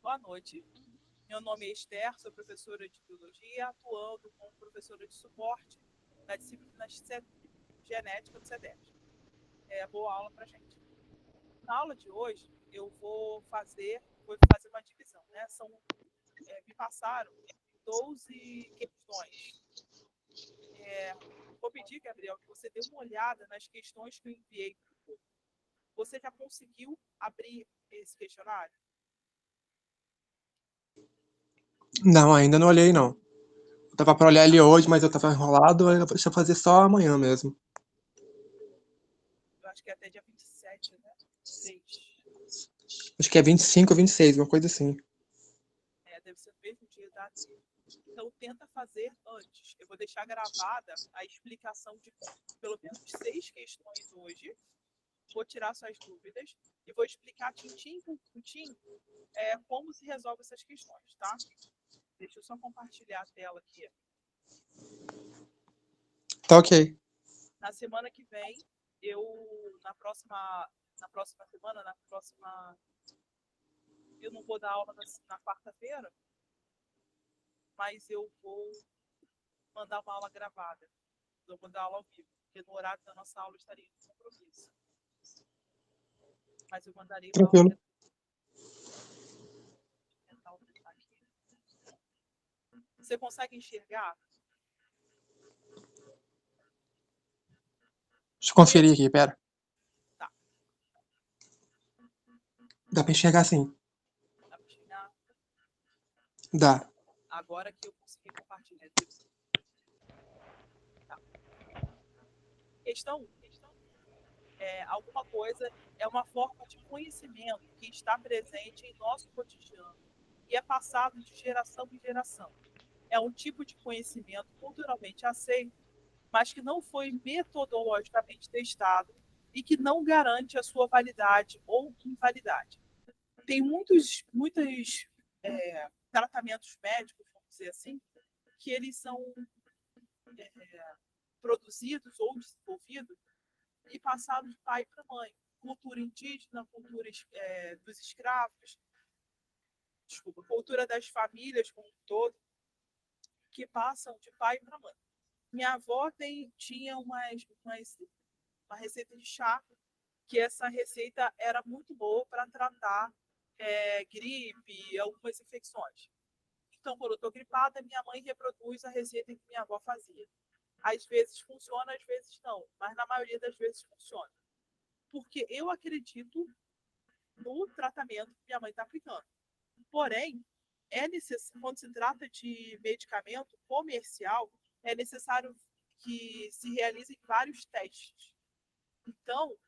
Boa noite. Meu nome é Esther, sou professora de biologia, atuando como professora de suporte na disciplina genética do CEDES. Boa aula para gente. Na aula de hoje, eu vou fazer uma divisão, né? Me passaram 12 questões. Vou pedir, Gabriel, que você dê uma olhada nas questões que eu enviei para o grupo. Você já conseguiu abrir esse questionário? Não, ainda não olhei, não. Eu tava pra olhar ele hoje, mas eu tava enrolado, deixa eu fazer só amanhã mesmo. Eu acho que é até dia 27, né? 6. Acho que é 25 ou 26, uma coisa assim. Deve ser no mesmo dia da dele. Então, tenta fazer antes. Eu vou deixar gravada a explicação de pelo menos 6 questões hoje. Vou tirar suas dúvidas e vou explicar tintim por tintim como se resolve essas questões, tá? Deixa eu só compartilhar a tela aqui. Tá ok. Na semana que vem, na próxima semana, eu não vou dar aula na quarta-feira, mas eu vou mandar uma aula gravada. Eu vou dar aula ao vivo, porque no horário da nossa aula estaria em compromisso. Mas eu mandarei uma aula Tranquilo. aqui. Você consegue enxergar? Deixa eu conferir aqui, pera. Tá. Dá pra enxergar sim. Dá para enxergar? Dá. Agora que eu consegui compartilhar. Tá. Questão 1. Alguma coisa é uma forma de conhecimento que está presente em nosso cotidiano e é passado de geração em geração. É um tipo de conhecimento culturalmente aceito, mas que não foi metodologicamente testado e que não garante a sua validade ou invalidade. Tem muitos tratamentos médicos, vamos dizer assim, que eles são produzidos ou desenvolvidos e passados de pai para mãe. Cultura indígena, cultura dos escravos, desculpa, cultura das famílias como um todo, que passam de pai para mãe. Minha avó tinha uma receita de chá, que essa receita era muito boa para tratar gripe, algumas infecções. Então, quando eu estou gripada, minha mãe reproduz a receita que minha avó fazia. Às vezes funciona, às vezes não, mas na maioria das vezes funciona. Porque eu acredito no tratamento que minha mãe está aplicando. Porém, quando se trata de medicamento comercial, é necessário que se realizem vários testes. Então, o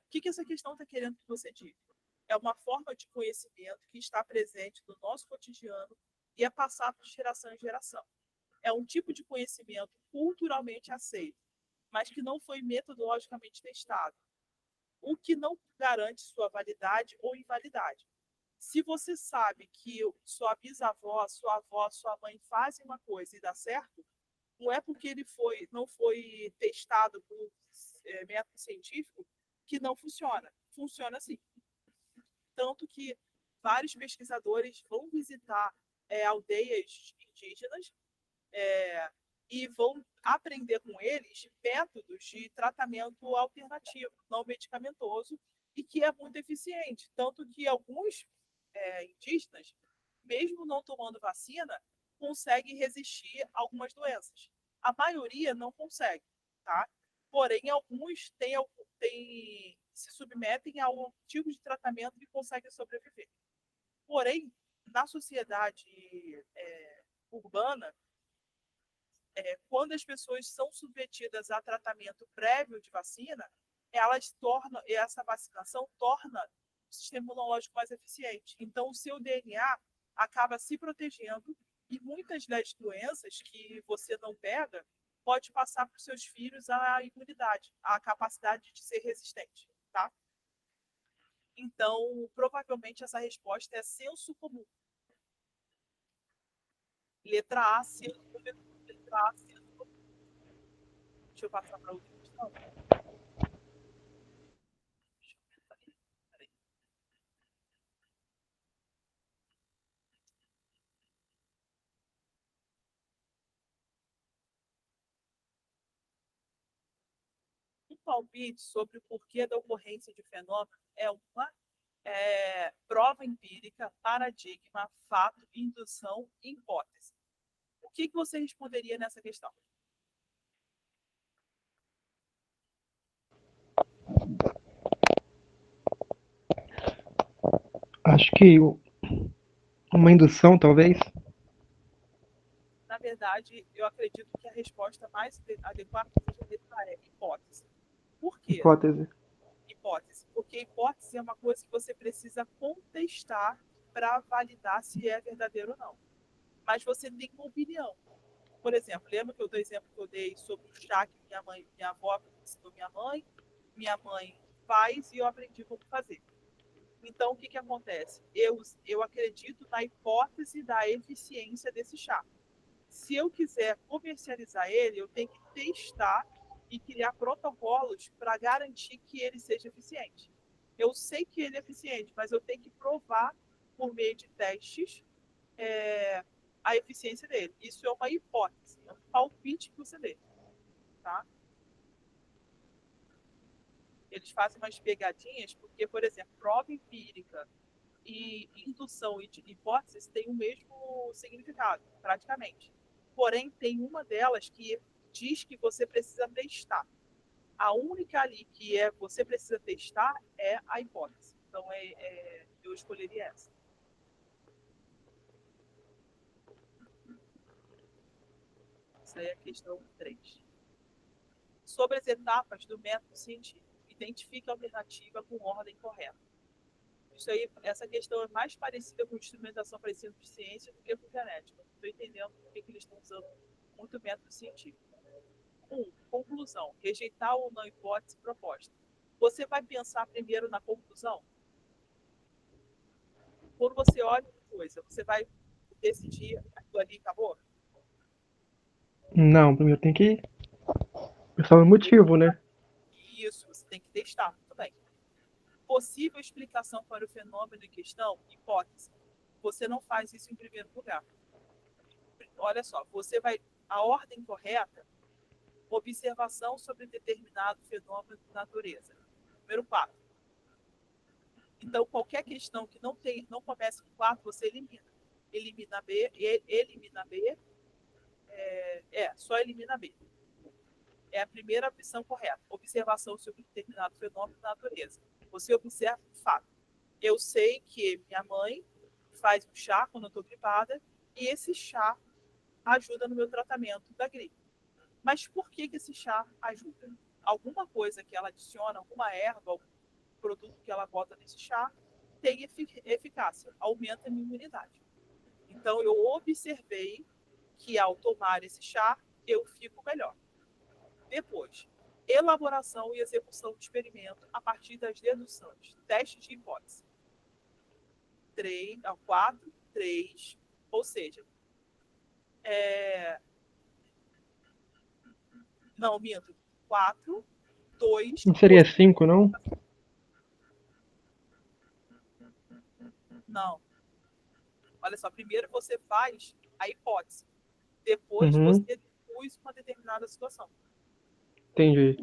que essa questão está querendo que você diga? É uma forma de conhecimento que está presente no nosso cotidiano e é passado de geração em geração. É um tipo de conhecimento culturalmente aceito, mas que não foi metodologicamente testado, o que não garante sua validade ou invalidade. Se você sabe que sua bisavó, sua avó, sua mãe fazem uma coisa e dá certo, não é porque não foi testado por método científico que não funciona. Funciona sim. Tanto que vários pesquisadores vão visitar aldeias indígenas e vão aprender com eles métodos de tratamento alternativo, não medicamentoso, e que é muito eficiente. Tanto que alguns indígenas, mesmo não tomando vacina, conseguem resistir a algumas doenças. A maioria não consegue, tá? Porém, alguns se submetem a algum tipo de tratamento e conseguem sobreviver. Porém, na sociedade urbana, quando as pessoas são submetidas a tratamento prévio de vacina, essa vacinação torna o sistema imunológico mais eficiente. Então, o seu DNA acaba se protegendo e muitas das doenças que você não pega pode passar para os seus filhos a imunidade, a capacidade de ser resistente, tá? Então, provavelmente essa resposta é senso comum. Letra A, senso comum. Letra A, senso comum. Deixa eu passar para outra questão. palpite sobre o porquê da ocorrência de fenômeno é uma prova empírica, paradigma, fato, indução, hipótese. O que você responderia nessa questão? Acho que uma indução, talvez. Na verdade, eu acredito que a resposta mais adequada seja a letra E, hipótese. Por quê? Hipótese. Hipótese. Porque hipótese é uma coisa que você precisa contestar para validar se é verdadeiro ou não. Mas você tem uma opinião. Por exemplo, lembra que eu dei exemplo que eu dei sobre o chá que minha avó ensinou minha mãe faz e eu aprendi como fazer. Então, o que acontece? Eu acredito na hipótese da eficiência desse chá. Se eu quiser comercializar ele, eu tenho que testar e criar protocolos para garantir que ele seja eficiente. Eu sei que ele é eficiente, mas eu tenho que provar por meio de testes a eficiência dele. Isso é uma hipótese, é um palpite que você dê. Tá? Eles fazem umas pegadinhas, porque, por exemplo, prova empírica e indução e hipóteses têm o mesmo significado, praticamente. Porém, tem uma delas que diz que você precisa testar. A única ali que você precisa testar é a hipótese. Então, eu escolheria essa. Essa é a questão 3. Sobre as etapas do método científico, identifique a alternativa com ordem correta. Isso aí, essa questão é mais parecida com instrumentação para ensino de ciência do que com genética. Não estou entendendo por que eles estão usando muito método científico. 1. Conclusão. Rejeitar ou não hipótese proposta. Você vai pensar primeiro na conclusão? Quando você olha uma coisa, você vai decidir aquilo ali acabou? Não, primeiro tem que pensar no motivo, né? Isso, você tem que testar. Muito bem. Possível explicação para o fenômeno em questão? Hipótese. Você não faz isso em primeiro lugar. Olha só, você vai. A ordem correta, observação sobre determinado fenômeno de natureza. Número 4. Então, qualquer questão que não comece com 4, você elimina. Elimina B, elimina B, só elimina B. É a primeira opção correta. Observação sobre determinado fenômeno da natureza. Você observa o fato. Eu sei que minha mãe faz um chá quando eu estou gripada e esse chá ajuda no meu tratamento da gripe. Mas por que esse chá ajuda? Alguma coisa que ela adiciona, alguma erva, algum produto que ela bota nesse chá, tem eficácia, aumenta a minha imunidade. Então, eu observei que ao tomar esse chá, eu fico melhor. Depois, elaboração e execução do experimento a partir das deduções, testes de hipótese. 4, 3, ou seja, não, minto, 4, 2... Não seria 5, não? Não. Olha só, primeiro você faz a hipótese, depois Uhum. você deduz uma determinada situação. Entendi.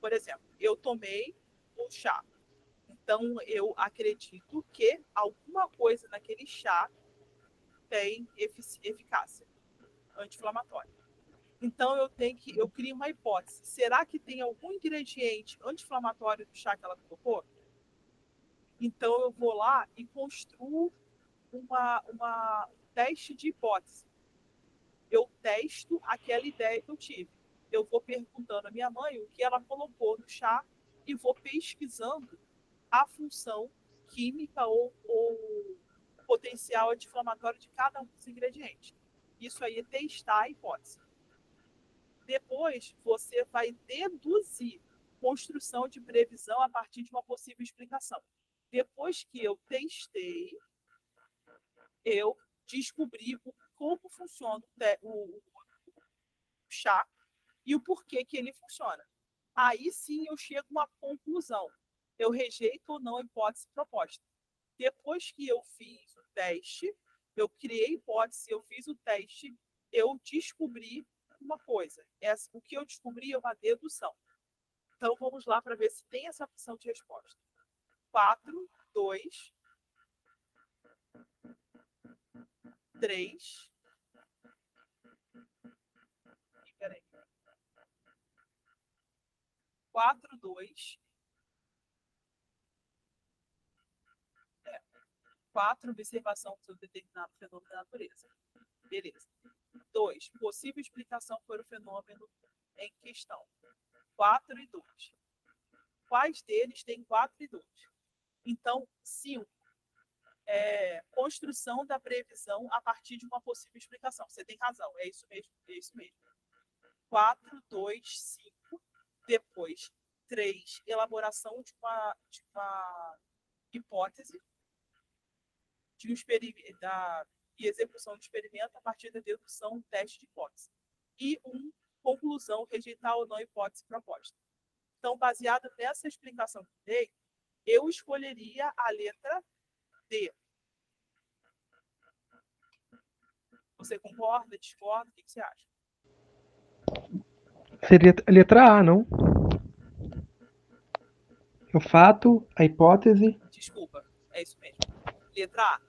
Por exemplo, eu tomei o chá. Então, eu acredito que alguma coisa naquele chá tem eficácia anti-inflamatória. Então, eu crio uma hipótese. Será que tem algum ingrediente anti-inflamatório do chá que ela colocou? Então, eu vou lá e construo um teste de hipótese. Eu testo aquela ideia que eu tive. Eu vou perguntando à minha mãe o que ela colocou no chá e vou pesquisando a função química ou potencial anti-inflamatório de cada um dos ingredientes. Isso aí é testar a hipótese. Depois, você vai deduzir construção de previsão a partir de uma possível explicação. Depois que eu testei, eu descobri como funciona o chá e o porquê que ele funciona. Aí sim eu chego a uma conclusão. Eu rejeito ou não a hipótese proposta. Depois que eu fiz o teste, eu criei a hipótese, eu fiz o teste, eu descobri uma coisa. O que eu descobri é uma dedução. Então, vamos lá para ver se tem essa opção de resposta. 4, 2, 3. Peraí. 4, 2. 4, observação sobre determinado fenômeno da natureza. Beleza. 2, possível explicação para o fenômeno em questão. 4 e 2. Quais deles têm 4 e 2? Então, 5. Construção da previsão a partir de uma possível explicação. Você tem razão, é isso mesmo, é isso mesmo. 4, 2, 5. Depois, 3, elaboração de uma hipótese de e execução de experimento a partir da dedução teste de hipótese. E 1, conclusão, rejeitar ou não a hipótese proposta. Então, baseado nessa explicação que dei, eu escolheria a letra D. Você concorda, discorda? O que você acha? Seria a letra A, não? O fato, a hipótese. Desculpa, é isso mesmo. Letra A.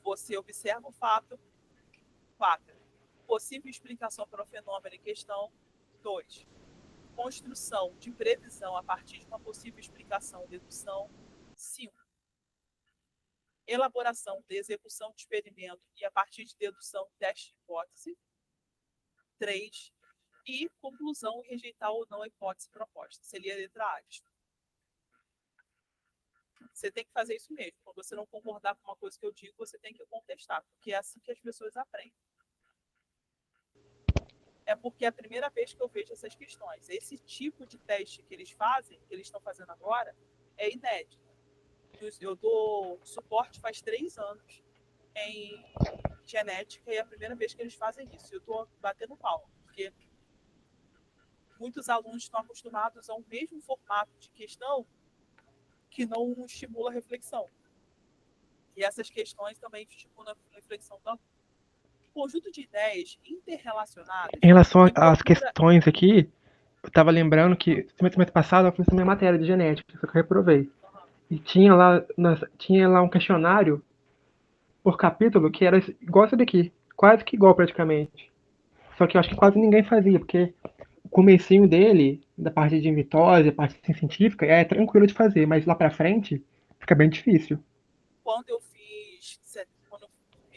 Você observa o fato. 4. Possível explicação para o fenômeno em questão. 2. Construção de previsão a partir de uma possível explicação, dedução. 5. Elaboração de execução de experimento e a partir de dedução, teste de hipótese. 3. E conclusão, rejeitar ou não a hipótese proposta. Seria a letra A. Você tem que fazer isso mesmo. Quando você não concordar com uma coisa que eu digo, você tem que contestar, porque é assim que as pessoas aprendem. É porque é a primeira vez que eu vejo essas questões. Esse tipo de teste que eles fazem, que eles estão fazendo agora, é inédito. Eu dou suporte faz 3 anos em genética e é a primeira vez que eles fazem isso. Eu estou batendo palma, porque muitos alunos estão acostumados a um mesmo formato de questão que não estimula a reflexão. E essas questões também estimulam a reflexão do aluno. Conjunto de ideias interrelacionadas. Em relação às questões aqui, eu estava lembrando que semestre passado eu fiz a minha matéria de genética, só que eu reprovei. E tinha lá um questionário por capítulo que era igual esse daqui, quase que igual praticamente. Só que eu acho que quase ninguém fazia, porque o comecinho dele, da parte de mitose, a parte científica, é tranquilo de fazer, mas lá pra frente fica bem difícil. Quando eu fiz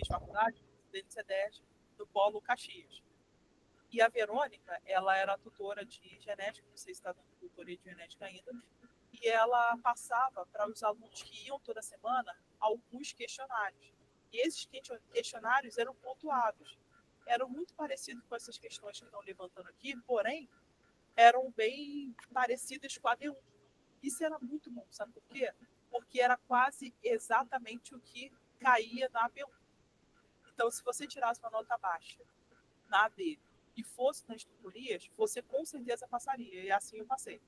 faculdade, eu estudei no CEDES, do Polo Caxias. E a Verônica, ela era tutora de genética, não sei se está dando tutoria de genética ainda, e ela passava para os alunos que iam toda semana alguns questionários. E esses questionários eram pontuados. Eram muito parecidos com essas questões que estão levantando aqui, porém, eram bem parecidas com a D1. Isso era muito bom, sabe por quê? Porque era quase exatamente o que caía na B1. Então, se você tirasse uma nota baixa na AD e fosse nas tutorias, você com certeza passaria. E assim eu passei.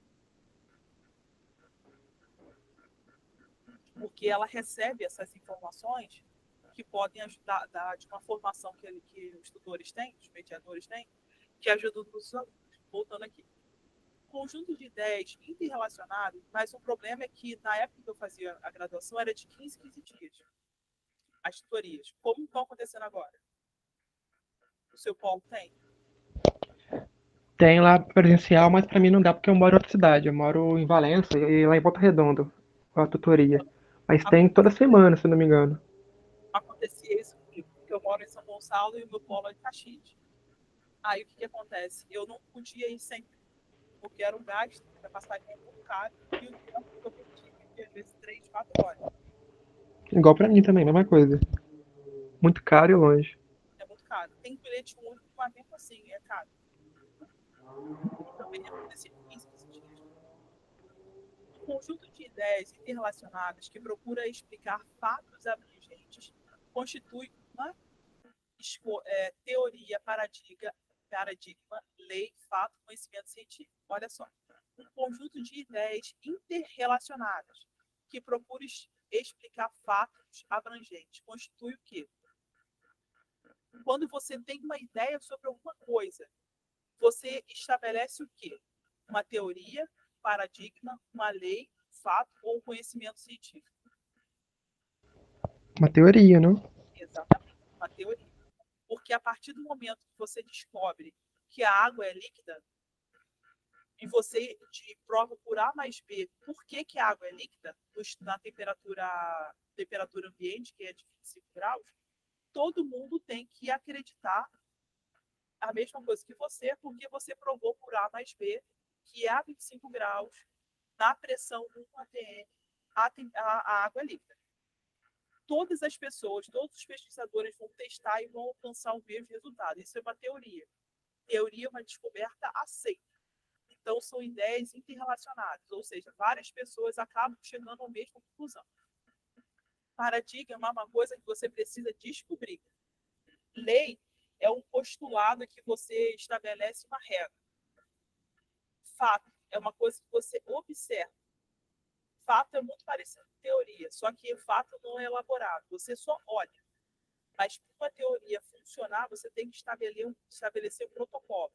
Porque ela recebe essas informações que podem ajudar de uma formação que os tutores têm, os mediadores têm, que ajudam os alunos. Voltando aqui. Conjunto de ideias interrelacionadas, mas o problema é que na época que eu fazia a graduação era de 15 dias. As tutorias. Como estão acontecendo agora? O seu polo tem? Tem lá presencial, mas pra mim não dá porque eu moro em outra cidade. Eu moro em Valença e lá em Volta Redonda, a tutoria. Mas tem toda semana, se não me engano. Acontecia isso comigo, porque eu moro em São Gonçalo e o meu polo é de Caxias. Aí o que acontece? Eu não podia ir sempre, porque era um gasto, para passar tempo muito caro, e o tempo que eu perdi, às vezes 3, 4 horas. Igual pra mim também, mesma coisa. Muito caro e longe. É muito caro. Tem bilhete único, mas mesmo assim é caro. Também acontecia em 15 dias. Um conjunto de ideias interrelacionadas que procura explicar fatos abrangentes constitui uma teoria, paradigma, lei, fato, conhecimento científico. Olha só. Um conjunto de ideias interrelacionadas que procura explicar fatos abrangentes constitui o quê? Quando você tem uma ideia sobre alguma coisa, você estabelece o quê? uma teoria, paradigma, uma lei, fato ou conhecimento científico. Uma teoria, não? Exatamente, uma teoria. Porque a partir do momento que você descobre que a água é líquida, e você prova por A mais B por que a água é líquida, na temperatura ambiente, que é de 25 graus, todo mundo tem que acreditar a mesma coisa que você, porque você provou por A mais B que a 25 graus, na pressão 1 atm, a água é líquida. Todas as pessoas, todos os pesquisadores vão testar e vão alcançar o mesmo resultado. Isso é uma teoria. Teoria é uma descoberta aceita. Então, são ideias interrelacionadas, ou seja, várias pessoas acabam chegando à mesma conclusão. Paradigma é uma coisa que você precisa descobrir. Lei é um postulado que você estabelece uma regra. Fato é uma coisa que você observa. Fato é muito parecido com teoria, só que o fato não é elaborado. Você só olha. Mas para uma teoria funcionar, você tem que estabelecer um protocolo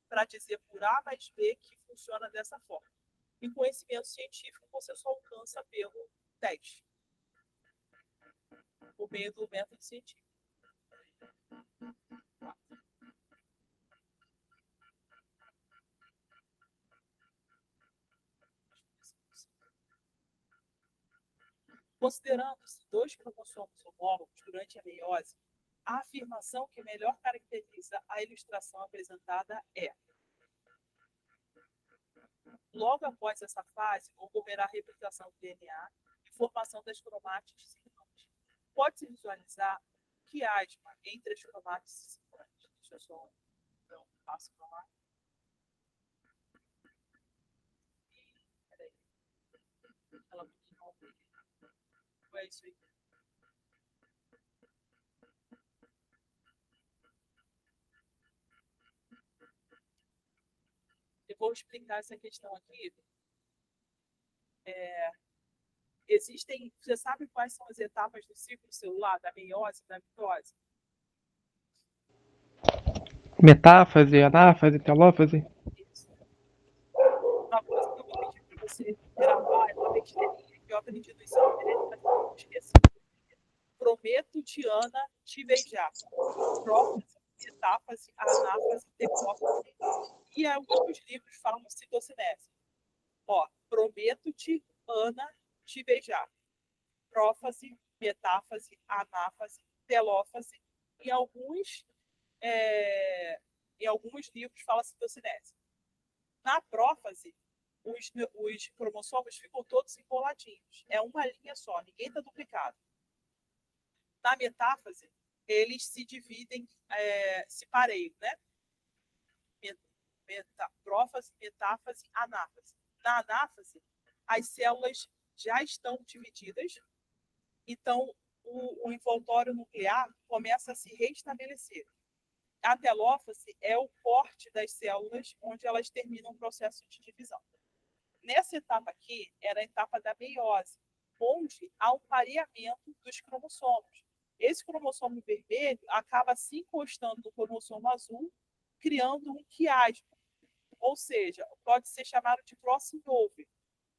para dizer por A mais B que funciona dessa forma. E conhecimento científico você só alcança pelo teste, por meio do método científico. Considerando-se 2 cromossomos homólogos durante a meiose, a afirmação que melhor caracteriza a ilustração apresentada é: logo após essa fase, ocorrerá a replicação do DNA e formação das cromátides circulantes. Pode-se visualizar o quiasma entre as cromátides circulantes. Deixa eu só dar um passo para lá. Peraí. Ela é isso aí. Eu vou explicar essa questão aqui. Você sabe quais são as etapas do ciclo celular, da meiose e da mitose? Metáfase, anáfase, telófase. Isso. Uma coisa que eu vou pedir para você gravar é uma besteirinha que eu aprendi do ensino médio, mas não esqueci. Prometo, Tiana, te beijar. Prófase, metáfase, anáfase, telófase. E alguns livros falam de citocinese. Prometo-te, Ana, te beijar. Prófase, metáfase, anáfase, telófase. Em alguns livros fala citocinese. Na prófase, os cromossomos ficam todos emboladinhos. É uma linha só, ninguém está duplicado. Na metáfase, eles se dividem, se pareiam, né? Prófase, metáfase, anáfase. Na anáfase, as células já estão divididas, então o envoltório nuclear começa a se restabelecer. A telófase é o corte das células, onde elas terminam o processo de divisão. Nessa etapa aqui, era a etapa da meiose, onde há um pareamento dos cromossomos. Esse cromossomo vermelho acaba se encostando no cromossomo azul, criando um quiasma. Ou seja, pode ser chamado de crossover,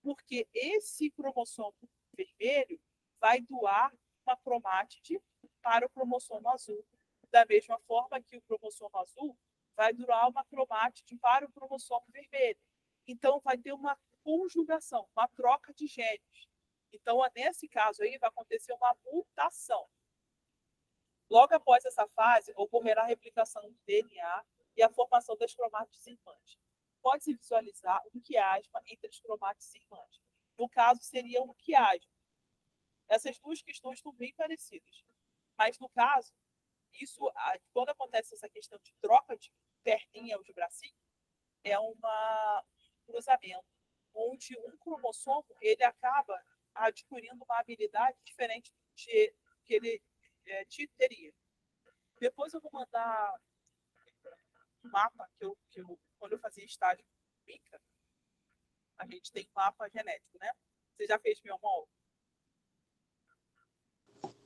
porque esse cromossomo vermelho vai doar uma cromátide para o cromossomo azul, da mesma forma que o cromossomo azul vai doar uma cromátide para o cromossomo vermelho. Então, vai ter uma conjugação, uma troca de genes. Então, nesse caso aí, vai acontecer uma mutação. Logo após essa fase, ocorrerá a replicação do DNA e a formação das cromátides irmãs. Pode-se visualizar um quiasma entre as cromátides irmãs. No caso, seria um quiasma. Essas duas questões estão bem parecidas. Mas, no caso, quando acontece essa questão de troca de perninha ou de bracinho, é um cruzamento, onde um cromossomo ele acaba adquirindo uma habilidade diferente que ele teria. Depois eu vou mandar um mapa que quando eu fazia estágio com Mica, a gente tem mapa genético, né? Você já fez biomol?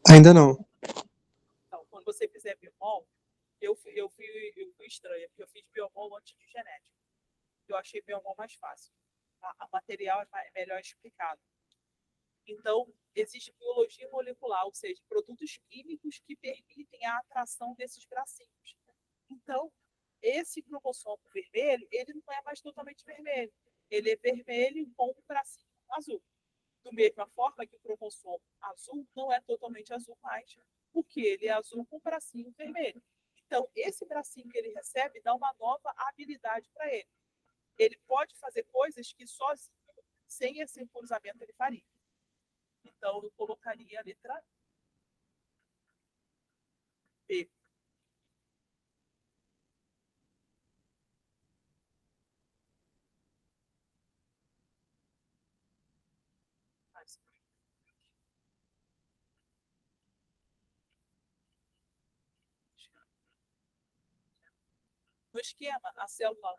Ainda não. Então, quando você fizer biomol, eu fui estranha, porque eu fiz biomol antes de genética. Eu achei biomol mais fácil. O material é melhor explicado. Então, existe biologia molecular, ou seja, produtos químicos que permitem a atração desses bracinhos. Então, esse cromossomo vermelho, ele não é mais totalmente vermelho. Ele é vermelho com um bracinho azul. Da mesma forma que o cromossomo azul não é totalmente azul mais, porque ele é azul com um bracinho vermelho. Então, esse bracinho que ele recebe dá uma nova habilidade para ele. Ele pode fazer coisas que sozinho, sem esse cruzamento, ele faria. Então, eu colocaria a letra B. No esquema, a célula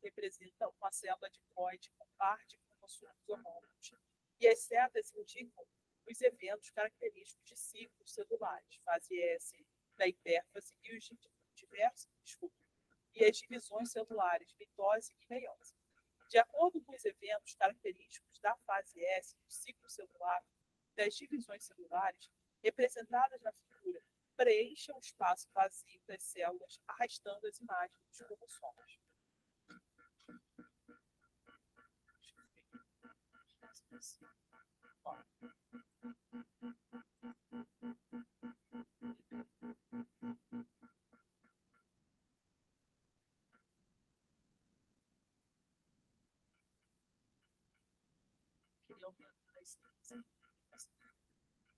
representa uma célula diploide com par de cromossomos homólogos. E as setas indicam os eventos característicos de ciclos celulares, fase S da hipérfase e os e as divisões celulares, mitose e meiose. De acordo com os eventos característicos da fase S do ciclo celular, das divisões celulares, representadas na figura, preencha o espaço vazio das células, arrastando as imagens dos cromossomos.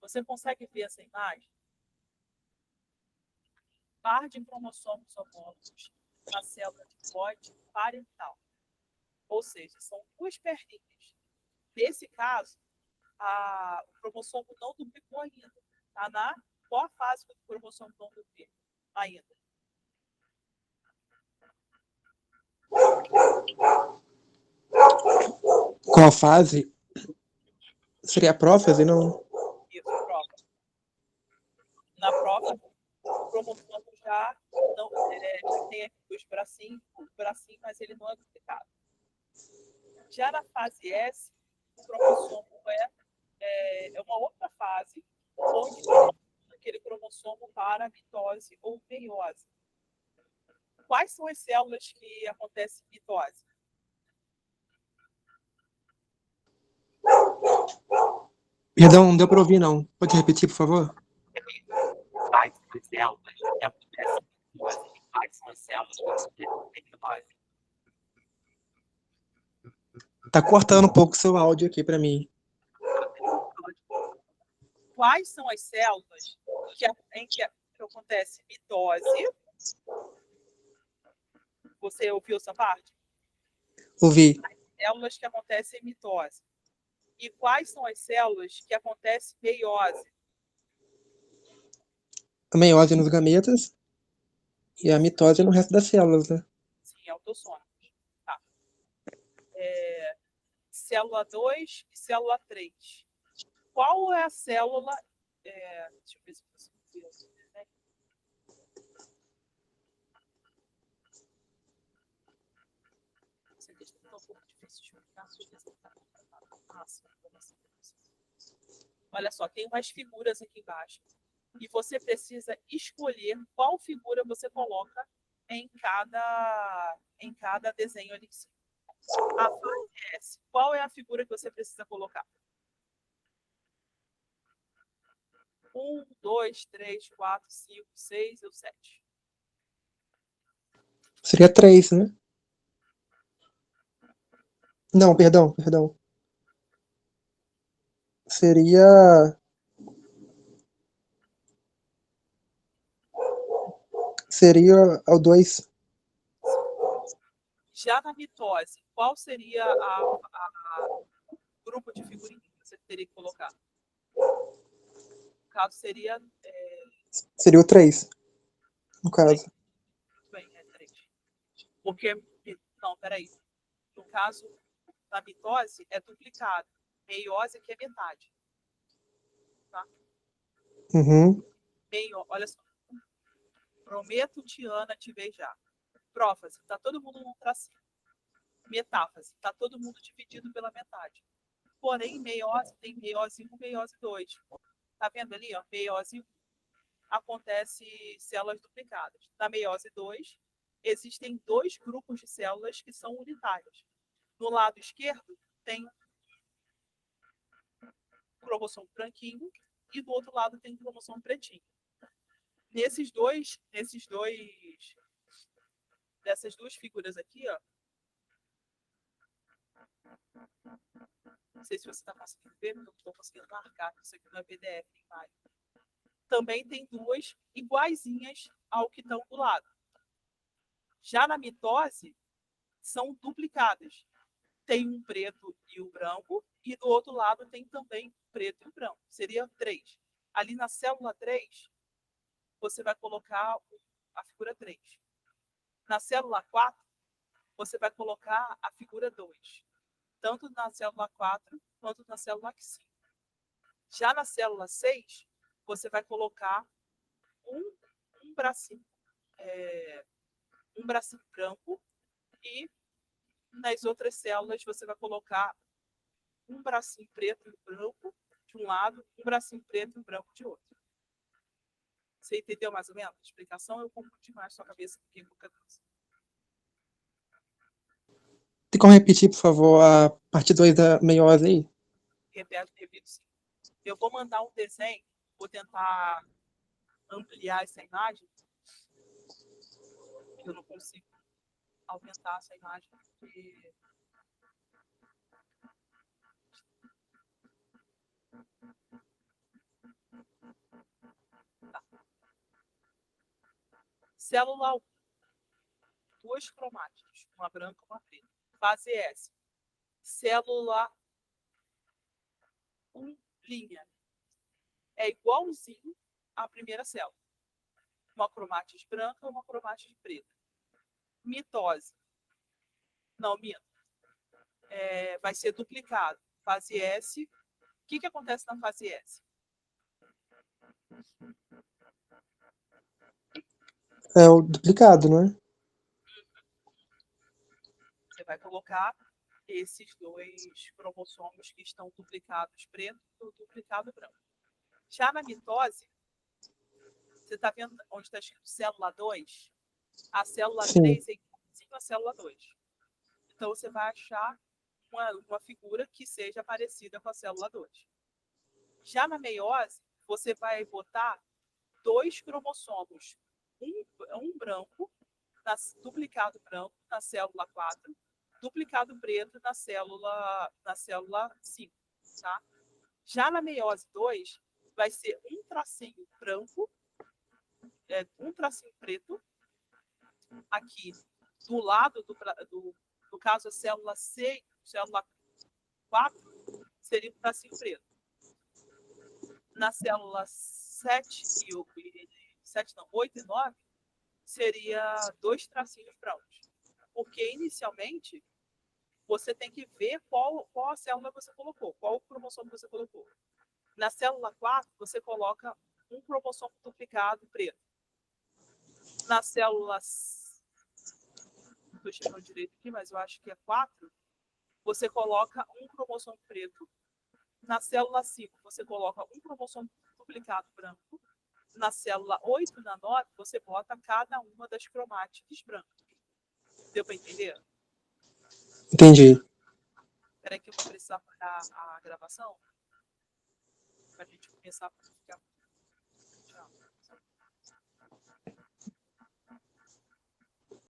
Você consegue ver essa imagem? Par de cromossomos homólogos na célula diploide parental. Ou seja, são duas perninhas. Nesse caso, o cromossomo não duplicou ainda. Está na qual fase do cromossomo não duplicou ainda? Qual fase? Seria a prófase, não? Isso, prova. Na prova, o cromossomo já tem aqui os bracinhos, mas ele não é duplicado. Já na fase S, o cromossomo é uma outra fase, onde aquele cromossomo para a mitose ou meiose. Quais são as células que acontecem em mitose? Perdão, não deu para ouvir, não. Pode repetir, por favor? Quais são as células que acontecem em mitose? Quais são as células que acontecem em mitose? Tá cortando um pouco o seu áudio aqui para mim. Quais são as células em que acontece mitose? Você ouviu essa parte? Ouvi. As células que acontecem em mitose. E quais são as células que acontecem em meiose? A meiose nos gametas e a mitose no resto das células, né? Sim, autossômicos. Tá. Célula 2 e célula 3. Qual é a célula... deixa eu ver se você viu. Essa questão está um pouco difícil de explicar. Olha só, tem umas figuras aqui embaixo. E você precisa escolher qual figura você coloca em cada desenho ali em cima. A fase S, qual é a figura que você precisa colocar? 1, 2, 3, 4, 5, 6 ou 7? Seria 3, né? Não, perdão. Seria o 2. Já na mitose, qual seria o grupo de figurinha que você teria que colocar? No caso, seria... Seria o 3, no caso. Muito bem, é 3. Porque... Não, peraí. No caso, na mitose, é duplicado. Meiose que é metade. Tá? Uhum. Olha só. Prometo, Tiana, te beijar. Prófase, tá todo mundo num tracinho. metáfase. Está todo mundo dividido pela metade. Porém, meiose tem meiose 1, meiose 2. Tá vendo ali, ó? Meiose 1. Acontece células duplicadas. Na meiose 2, existem 2 grupos de células que são unitárias. No lado esquerdo, tem um cromossomo branquinho e do outro lado tem um cromossomo pretinho. Dessas duas figuras aqui, ó. Não sei se você está conseguindo ver, porque eu estou conseguindo marcar, isso aqui não é PDF, nem vai. Também tem 2 iguaizinhas ao que estão do lado. Já na mitose, são duplicadas. Tem um preto e o branco, e do outro lado tem também preto e o branco. Seria 3. Ali na célula 3, você vai colocar a figura 3. Na célula 4, você vai colocar a figura 2. Tanto na célula 4 quanto na célula 5. Já na célula 6, você vai colocar um bracinho branco, e nas outras células você vai colocar um bracinho preto e branco de um lado, um bracinho preto e branco de outro. Você entendeu mais ou menos a explicação? Eu confundi mais sua cabeça do que qualquer coisa. Tem como repetir, por favor, a parte 2 da meiose aí? Repito sim. Eu vou mandar um desenho, vou tentar ampliar essa imagem. Eu não consigo aumentar essa imagem porque célula 1, 2 cromátidos, uma branca e uma preta. Fase S. Célula 1', é igualzinho à primeira célula. Uma cromátis branca e uma cromátis preta. Mitose. Não, minto. Vai ser duplicado. Fase S. O que acontece na fase S? É o duplicado, não é? Você vai colocar esses 2 cromossomos que estão duplicados preto e duplicado branco. Já na mitose, você está vendo onde está escrito célula 2? A célula Sim. 3 é igualzinho à célula 2. Então, você vai achar uma figura que seja parecida com a célula 2. Já na meiose, você vai botar 2 cromossomos, um branco, duplicado branco na célula 4, duplicado preto na célula 5. Tá? Já na meiose 2, vai ser um tracinho branco, um tracinho preto, aqui do lado no caso, a célula 6, célula 4, seria um tracinho preto. Na célula 8 e 9, seria 2 tracinhos brancos. Porque, inicialmente, você tem que ver qual a célula você colocou, qual o cromossomo você colocou. Na célula 4, você coloca um cromossomo duplicado preto. Na célula... Estou chegando direito aqui, mas eu acho que é 4. Você coloca um cromossomo preto. Na célula 5, você coloca um cromossomo duplicado branco. Na célula 8 e na 9, você bota cada uma das cromátides brancas. Deu para entender? Entendi. Espera aí que eu vou precisar parar a gravação para a gente começar a ficar. Tchau.